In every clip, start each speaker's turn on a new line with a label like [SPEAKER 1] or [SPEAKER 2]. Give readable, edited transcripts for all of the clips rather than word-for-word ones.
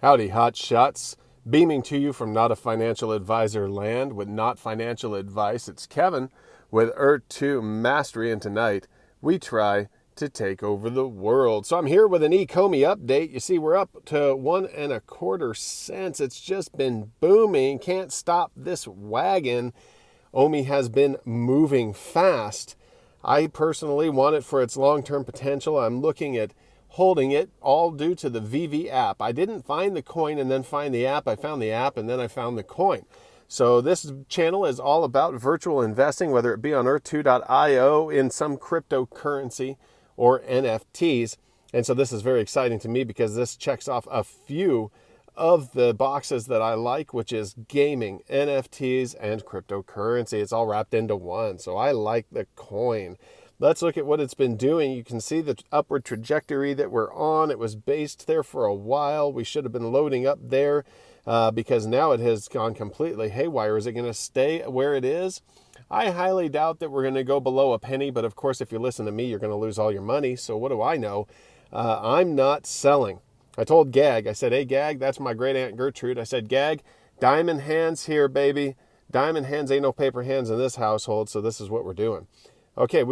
[SPEAKER 1] Howdy, hot shots. Beaming to you from Not a Financial Advisor land with not financial advice. It's Kevin with Earth 2 Mastery, and tonight we try to take over the world. So I'm here with an Ecomi update. You see, we're up to 1.25 cents. It's just been booming. Can't stop this wagon. OMI has been moving fast. I personally want it for its long-term potential. I'm looking at holding it, all due to the VeVe app. I didn't find the coin and then find the app. I found the app and then I found the coin. So this channel is all about virtual investing, whether it be on earth2.io, in some cryptocurrency, or NFTs. And so this is very exciting to me because this checks off a few of the boxes that I like, which is gaming, NFTs, and cryptocurrency. It's all wrapped into one. So I like the coin. Let's look at what it's been doing. You can see the upward trajectory that we're on. It was based there for a while. We should have been loading up there because now it has gone completely haywire. Is it going to stay where it is? I highly doubt that we're going to go below a penny, but of course, if you listen to me, you're going to lose all your money. So what do I know? I'm not selling. I told Gag, I said, hey, Gag, that's my great Aunt Gertrude. I said, Gag, diamond hands here, baby. Diamond hands, ain't no paper hands in this household, so this is what we're doing. Okay,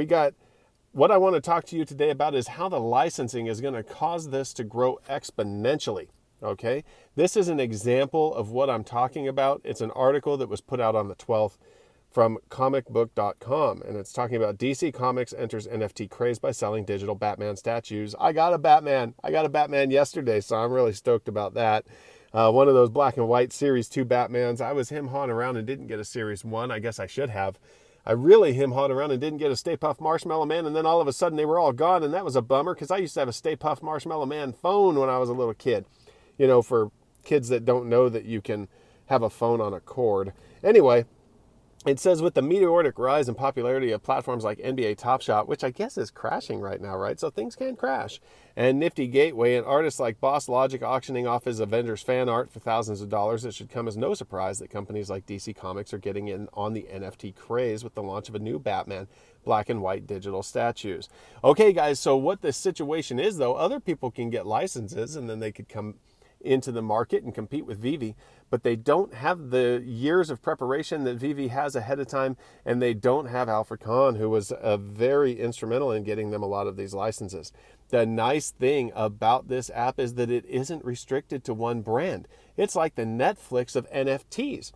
[SPEAKER 1] what I want to talk to you today about is how the licensing is going to cause this to grow exponentially. Okay, this is an example of what I'm talking about. It's an article that was put out on the 12th from comicbook.com, and it's talking about DC Comics enters NFT craze by selling digital Batman statues. I got a Batman yesterday, so I'm really stoked about that. One of those black and white Series 2 Batmans. I was him-hawing around and didn't get a Series 1. I guess I should have. I really him-hawed around and didn't get a Stay Puft Marshmallow Man, and then all of a sudden they were all gone, and that was a bummer because I used to have a Stay Puft Marshmallow Man phone when I was a little kid. You know, for kids that don't know that you can have a phone on a cord. Anyway, it says, with the meteoric rise in popularity of platforms like NBA Top Shot, which I guess is crashing right now, right? So things can crash. And Nifty Gateway, and artists like Boss Logic auctioning off his Avengers fan art for thousands of dollars, it should come as no surprise that companies like DC Comics are getting in on the NFT craze with the launch of a new Batman black and white digital statues. Okay, guys, so what this situation is, though, other people can get licenses and then they could come into the market and compete with VeVe, but they don't have the years of preparation that VeVe has ahead of time, and they don't have Alfred Kahn, who was very instrumental in getting them a lot of these licenses. The nice thing about this app is that it isn't restricted to one brand. It's like the Netflix of NFTs.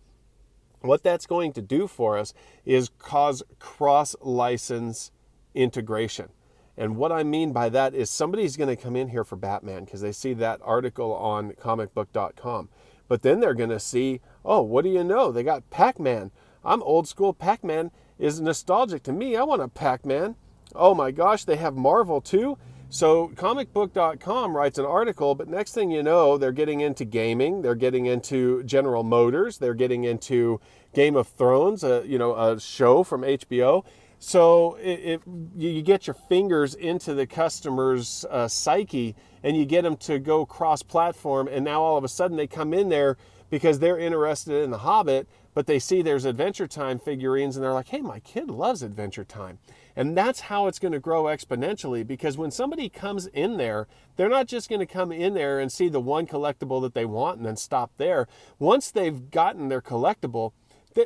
[SPEAKER 1] What that's going to do for us is cause cross-license integration. And what I mean by that is somebody's going to come in here for Batman because they see that article on comicbook.com. But then they're going to see, oh, what do you know? They got Pac-Man. I'm old school. Pac-Man is nostalgic to me. I want a Pac-Man. Oh my gosh, they have Marvel too. So comicbook.com writes an article, but next thing you know, they're getting into gaming. They're getting into General Motors. They're getting into Game of Thrones, a show from HBO. So you get your fingers into the customer's psyche and you get them to go cross-platform, and now all of a sudden they come in there because they're interested in The Hobbit, but they see there's Adventure Time figurines and they're like, hey, my kid loves Adventure Time. And that's how it's going to grow exponentially, because when somebody comes in there, they're not just going to come in there and see the one collectible that they want and then stop there. Once they've gotten their collectible,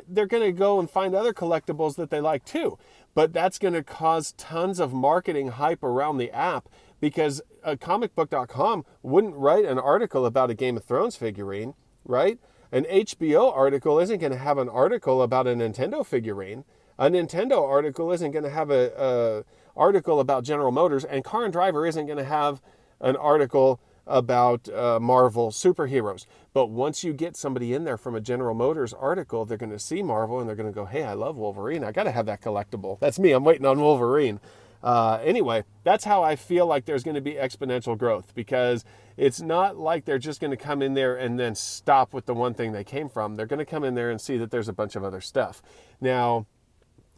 [SPEAKER 1] they're going to go and find other collectibles that they like too. But that's going to cause tons of marketing hype around the app, because comicbook.com wouldn't write an article about a Game of Thrones figurine, right? An HBO article isn't going to have an article about a Nintendo figurine. A Nintendo article isn't going to have a article about General Motors, and Car and Driver isn't going to have an article about Marvel superheroes. But once you get somebody in there from a General Motors article, they're going to see Marvel and they're going to go, hey, I love Wolverine. I got to have that collectible. That's me. I'm waiting on Wolverine. Anyway, that's how I feel like there's going to be exponential growth, because it's not like they're just going to come in there and then stop with the one thing they came from. They're going to come in there and see that there's a bunch of other stuff. Now,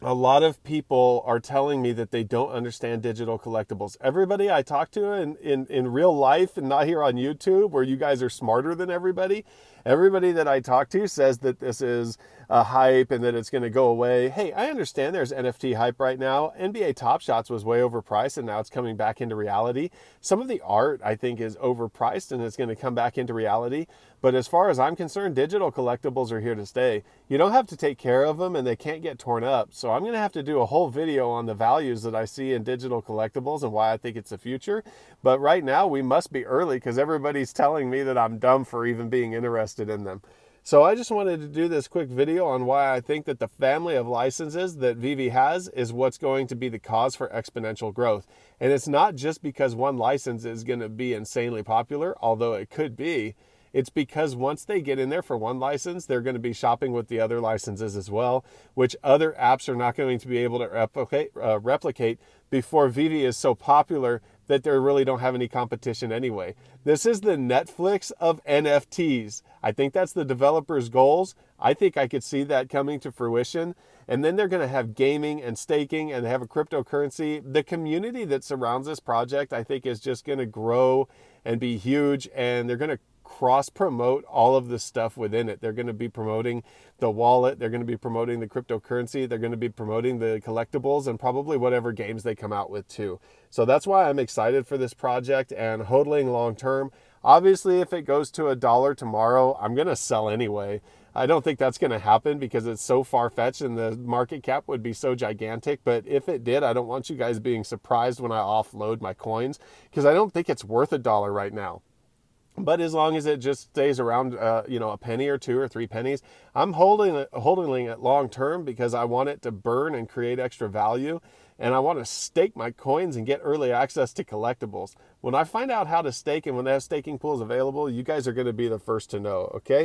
[SPEAKER 1] A lot of people are telling me that they don't understand digital collectibles. Everybody I talk to in real life and not here on YouTube, where you guys are smarter than everybody that I talk to says that this is a hype and that it's going to go away. Hey, I understand there's NFT hype right now. NBA Top Shots was way overpriced and now it's coming back into reality. Some of the art I think is overpriced and it's going to come back into reality. But as far as I'm concerned, digital collectibles are here to stay. You don't have to take care of them and they can't get torn up. So I'm going to have to do a whole video on the values that I see in digital collectibles and why I think it's the future. But right now we must be early because everybody's telling me that I'm dumb for even being interested in them. So I just wanted to do this quick video on why I think that the family of licenses that VeVe has is what's going to be the cause for exponential growth. And it's not just because one license is going to be insanely popular, although it could be. It's because once they get in there for one license, they're going to be shopping with the other licenses as well, which other apps are not going to be able to replicate before VeVe is so popular that they really don't have any competition anyway. This is the Netflix of NFTs. I think that's the developers' goals. I think I could see that coming to fruition. And then they're going to have gaming and staking and they have a cryptocurrency. The community that surrounds this project, I think, is just going to grow and be huge, and they're going to cross promote all of the stuff within it. They're going to be promoting the wallet, they're going to be promoting the cryptocurrency, they're going to be promoting the collectibles, and probably whatever games they come out with too. So that's why I'm excited for this project and hodling long term. Obviously, if it goes to $1 tomorrow, I'm going to sell anyway. I don't think that's going to happen because it's so far-fetched and the market cap would be so gigantic. But if it did, I don't want you guys being surprised when I offload my coins because I don't think it's worth $1 right now. But as long as it just stays around, a penny or 2 or 3 pennies, I'm holding it long term because I want it to burn and create extra value. And I want to stake my coins and get early access to collectibles. When I find out how to stake and when they have staking pools available, you guys are going to be the first to know, okay?